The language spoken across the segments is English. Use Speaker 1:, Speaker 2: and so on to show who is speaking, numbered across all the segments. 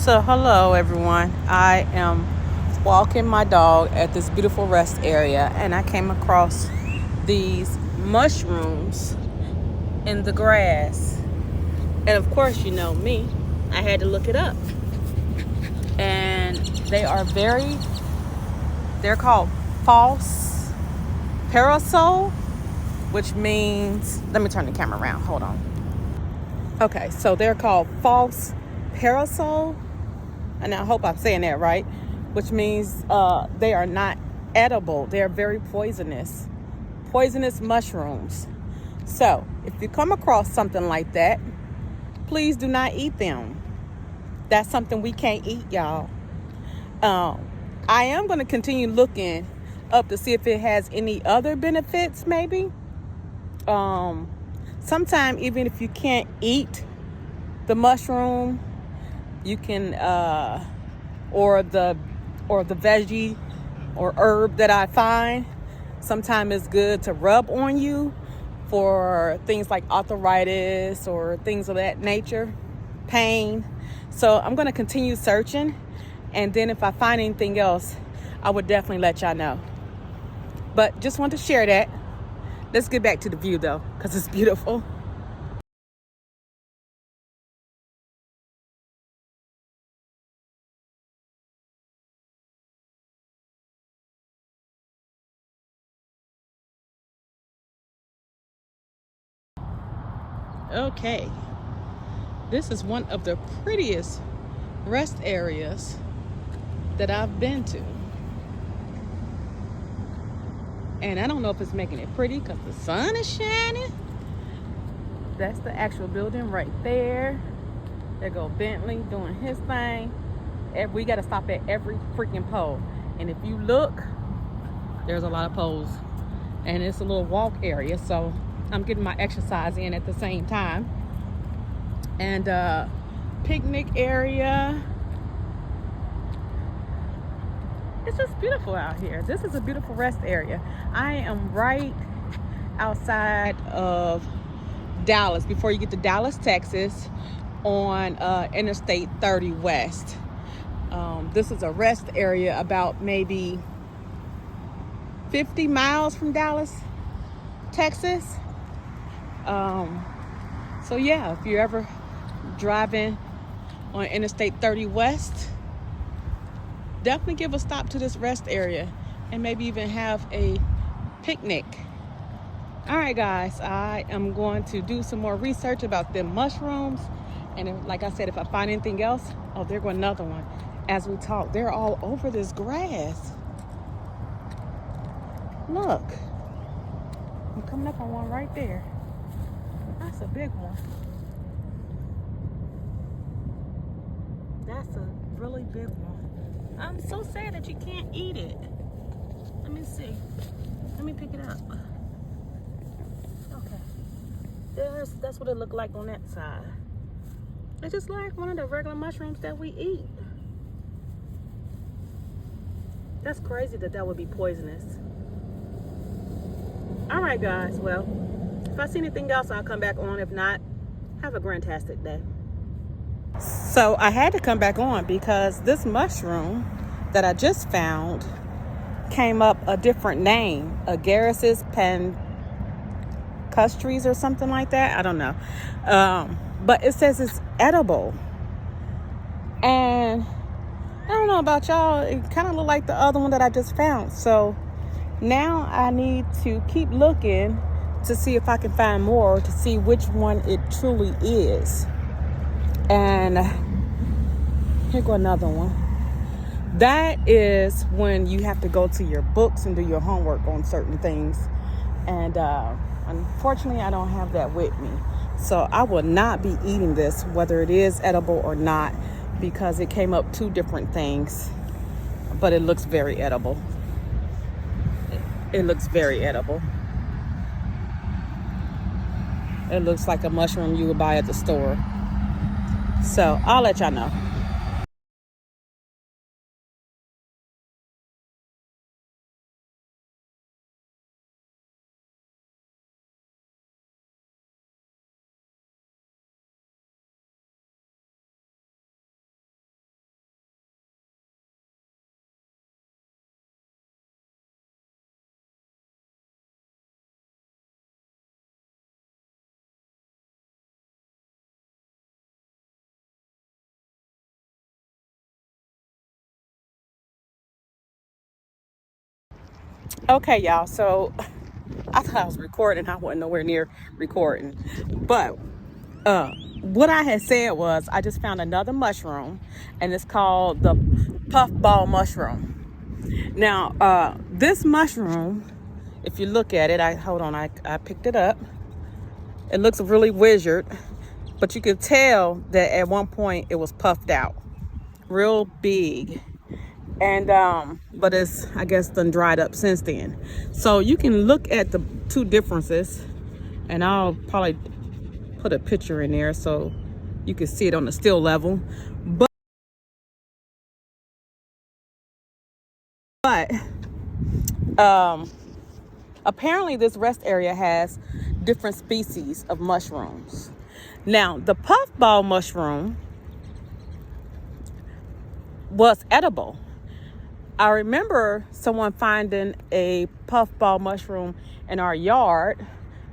Speaker 1: So, hello everyone. I am walking my dog at this beautiful rest area, and I came across these mushrooms in the grass. And of course, you know me, I had to look it up. And they're called false parasol, which means, let me turn the camera around. Hold on. Okay, so they're called false parasol, and I hope I'm saying that right, which means they are not edible. They're very poisonous mushrooms. So if you come across something like that, please do not eat them. That's something we can't eat, y'all. Um, I am going to continue looking up to see if it has any other benefits, maybe. Um, Sometime even if you can't eat the mushroom, you can or the veggie or herb that I find. Sometimes it's good to rub on you for things like arthritis or things of that nature, pain. So I'm going to continue searching, and then if I find anything else, I would definitely let y'all know. But just want to share that. Let's get back to the view though, because it's beautiful. Okay, this is one of the prettiest rest areas that I've been to. And I don't know if it's making it pretty because the sun is shining. That's the actual building right there. There go Bentley doing his thing. We got to stop at every freaking pole. And if you look, there's a lot of poles. And it's a little walk area. So I'm getting my exercise in at the same time. And picnic area. It's just beautiful out here. This is a beautiful rest area. I am right outside of Dallas, before you get to Dallas, Texas, on Interstate 30 West. This is a rest area about maybe 50 miles from Dallas, Texas. So yeah, if you're ever driving on Interstate 30 West, definitely give a stop to this rest area and maybe even have a picnic. All right, guys, I am going to do some more research about them mushrooms. And like I said, if I find anything else, oh, there go another one. As we talk, they're all over this grass. Look, I'm coming up on one right there. That's a big one. That's a really big one. I'm so sad that you can't eat it. Let me see. Let me pick it up. Okay. That's what it looked like on that side. It's just like one of the regular mushrooms that we eat. That's crazy that would be poisonous. All right, guys. Well, if I see anything else, I'll come back on. If not, have a grantastic day. So I had to come back on because this mushroom that I just found came up a different name, Agaricus pancastris or something like that. I don't know. But it says it's edible. And I don't know about y'all, it kind of looked like the other one that I just found. So now I need to keep looking to see if I can find more, to see which one it truly is. And here go another one. That is when you have to go to your books and do your homework on certain things. And unfortunately, I don't have that with me. So I will not be eating this, whether it is edible or not, because it came up two different things. But it looks very edible. It looks very edible. It looks like a mushroom you would buy at the store. So I'll let y'all know. Okay, y'all. So I thought I was recording. I wasn't nowhere near recording. But what I had said was I just found another mushroom, and it's called the puffball mushroom. Now, this mushroom, if you look at it, I picked it up. It looks really wizard, but you could tell that at one point it was puffed out, real big. And but it's, I guess, done dried up since then. So you can look at the two differences, and I'll probably put a picture in there so you can see it on the still level. But apparently this rest area has different species of mushrooms. Now, the puffball mushroom was edible. I remember someone finding a puffball mushroom in our yard,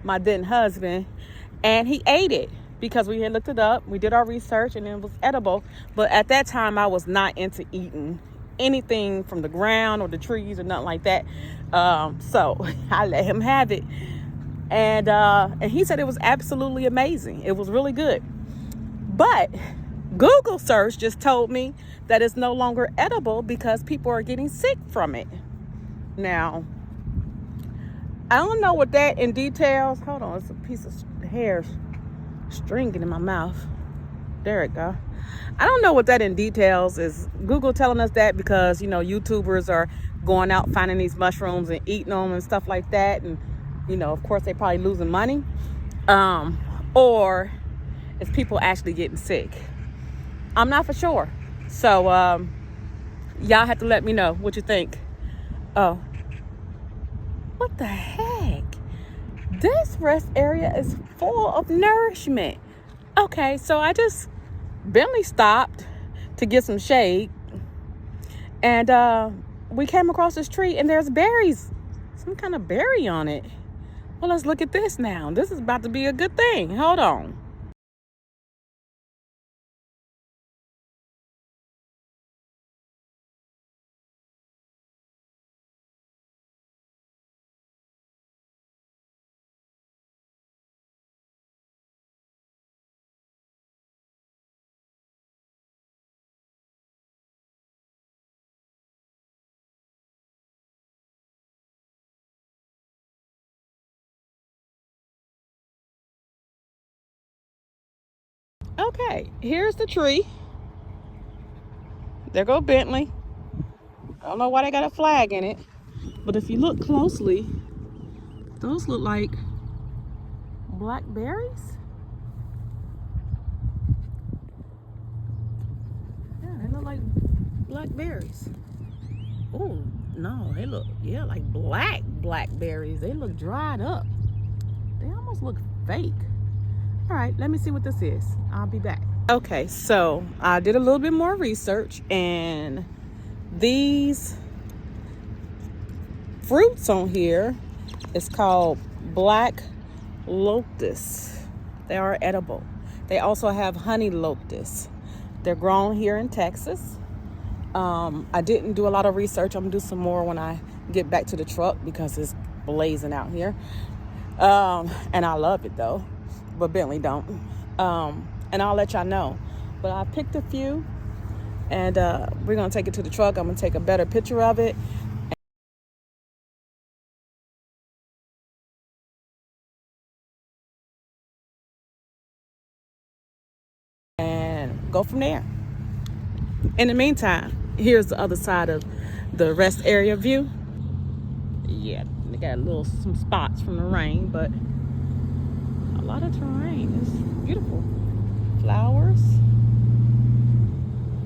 Speaker 1: my then husband, and he ate it because we had looked it up. We did our research and it was edible. But at that time, I was not into eating anything from the ground or the trees or nothing like that. So I let him have it. And he said it was absolutely amazing. It was really good. But Google search just told me that it's no longer edible because people are getting sick from it. Now, I don't know what that in details. Hold on, it's a piece of hair stringing in my mouth. There it go. I don't know what that in details is. Google telling us that because, you know, YouTubers are going out finding these mushrooms and eating them and stuff like that. And, you know, of course, they probably losing money. Or is people actually getting sick? I'm not for sure. So y'all have to let me know what you think. Oh, what the heck? This rest area is full of nourishment. Okay, so I just Bentley stopped to get some shade, and we came across this tree and there's berries, some kind of berry on it. Well, let's look at this now. This is about to be a good thing. Hold on. Okay, here's the tree. There go Bentley. I don't know why they got a flag in it, but if you look closely, those look like blackberries. Yeah, they look like blackberries. Oh, no, they look, yeah, like blackberries. They look dried up. They almost look fake. All right, let me see what this is. I'll be back. Okay, so I did a little bit more research, and these fruits on here is called black lotus. They are edible. They also have honey lotus. They're grown here in Texas. I didn't do a lot of research. I'm gonna do some more when I get back to the truck because it's blazing out here. And I love it though, but Bentley don't. And I'll let y'all know. But I picked a few, and we're gonna take it to the truck. I'm gonna take a better picture of it and go from there. In the meantime, here's the other side of the rest area view. Yeah, they got some spots from the rain, but a lot of terrain. It's beautiful. Flowers.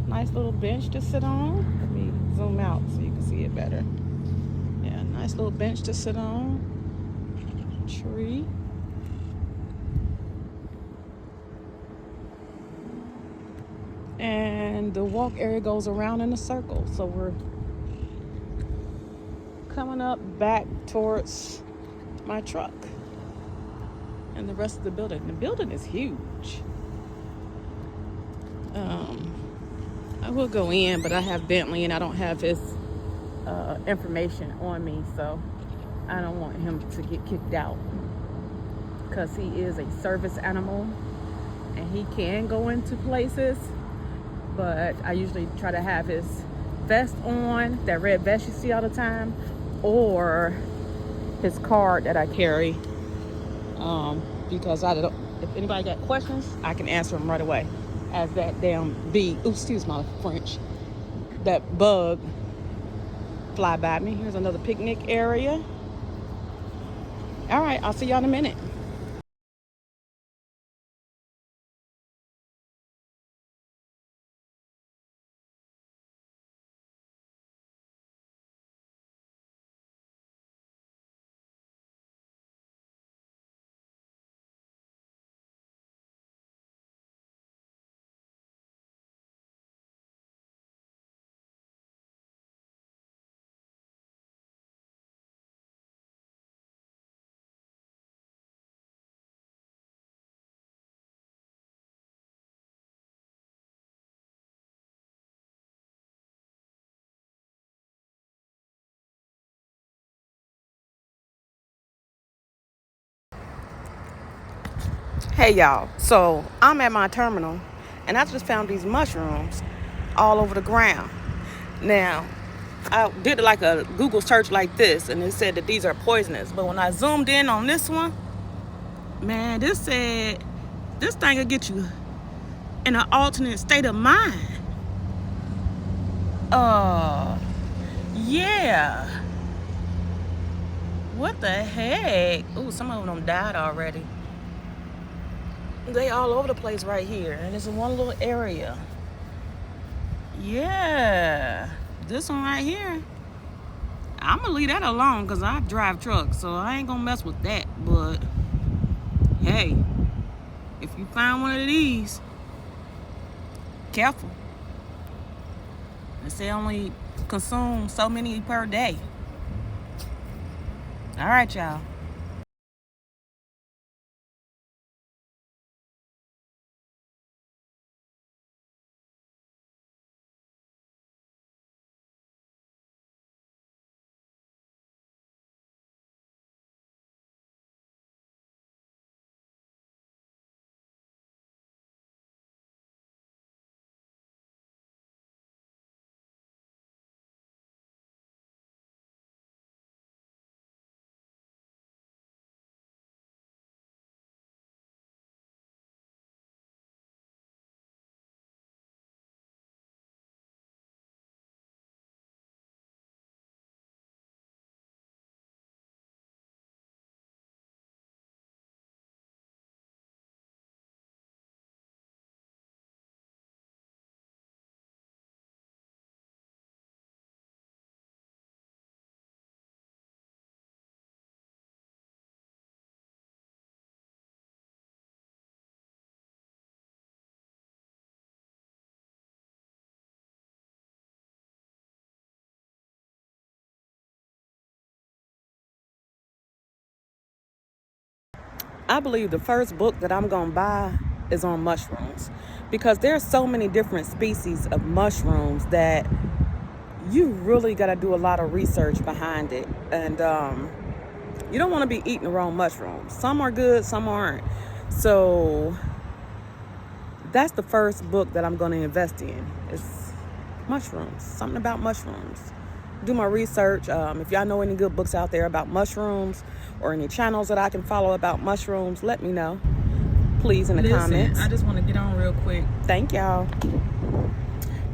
Speaker 1: Nice little bench to sit on. Let me zoom out so you can see it better. Yeah, nice little bench to sit on. Tree. And the walk area goes around in a circle. So we're coming up back towards my truck and the rest of the building. The building is huge. I will go in, but I have Bentley and I don't have his information on me, so I don't want him to get kicked out because he is a service animal and he can go into places, but I usually try to have his vest on, that red vest you see all the time, or his card that I carry, because if anybody got questions, I can answer them right away. As that damn bee, excuse my French, that bug fly by me. Here's another picnic area. All right, I'll see y'all in a minute. Hey y'all, so I'm at my terminal and I just found these mushrooms all over the ground. Now, I did like a Google search like this and it said that these are poisonous, but when I zoomed in on this one, man, this said this thing will get you in an alternate state of mind. Yeah. What the heck? Ooh, some of them died already. They all over the place right here, and it's in one little area. Yeah, this one right here. I'm gonna leave that alone because I drive trucks, so I ain't gonna mess with that. But hey, if you find one of these, careful. They say only consume so many per day. All right, y'all. I believe the first book that I'm gonna buy is on mushrooms because there's so many different species of mushrooms that you really got to do a lot of research behind it, and you don't want to be eating the wrong mushrooms. Some are good, some aren't. So that's the first book that I'm going to invest in. It's mushrooms, something about mushrooms. Do my research. If y'all know any good books out there about mushrooms or any channels that I can follow about mushrooms, let me know, please, in the comments. I just want to get on real quick. Thank y'all.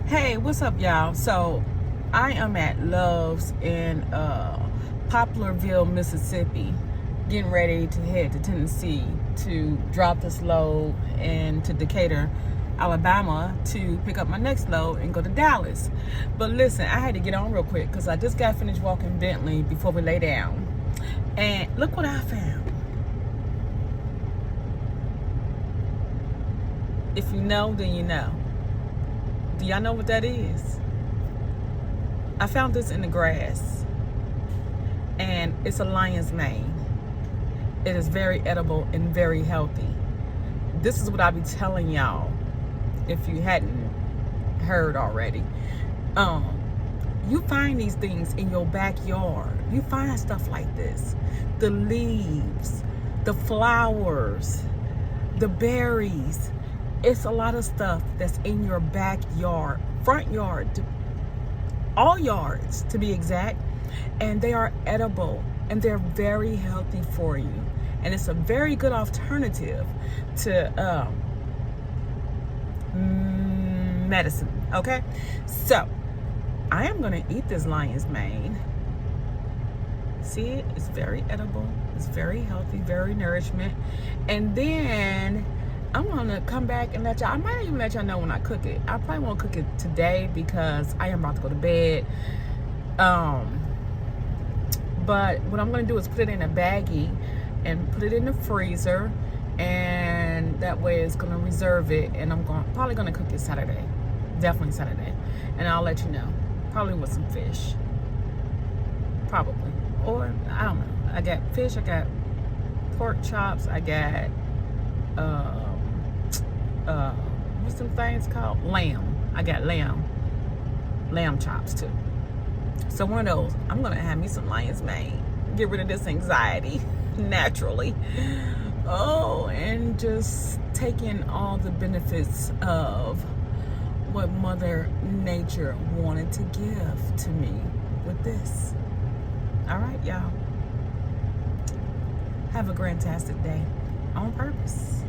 Speaker 1: Hey, what's up, y'all? So I am at Love's in Poplarville, Mississippi, getting ready to head to Tennessee to drop this load and to Decatur, Alabama to pick up my next load and go to Dallas. But listen, I had to get on real quick because I just got finished walking Bentley before we lay down. And look what I found. If you know, then you know. Do y'all know what that is? I found this in the grass. And it's a lion's mane. It is very edible and very healthy. This is what I be telling y'all if you hadn't heard already. You find these things in your backyard. You find stuff like this. The leaves, the flowers, the berries. It's a lot of stuff that's in your backyard, front yard, all yards to be exact. And they are edible and they're very healthy for you. And it's a very good alternative to medicine, okay? So, I am gonna eat this lion's mane. See it? It's very edible. It's very healthy, very nourishment. And then I'm gonna come back and let y'all, I might even let y'all know when I cook it. I probably won't cook it today because I am about to go to bed. But what I'm gonna do is put it in a baggie and put it in the freezer, and that way it's gonna reserve it. And I'm probably gonna cook it Saturday, definitely Saturday, and I'll let you know. Probably with some fish, probably, or I don't know. I got fish, I got pork chops, I got what's some things called? Lamb. I got lamb chops too. So one of those. I'm gonna have me some lion's mane. Get rid of this anxiety naturally. Oh, and just take in all the benefits of what Mother Nature wanted to give to me with this. All right, y'all. Have a grantastic day on purpose.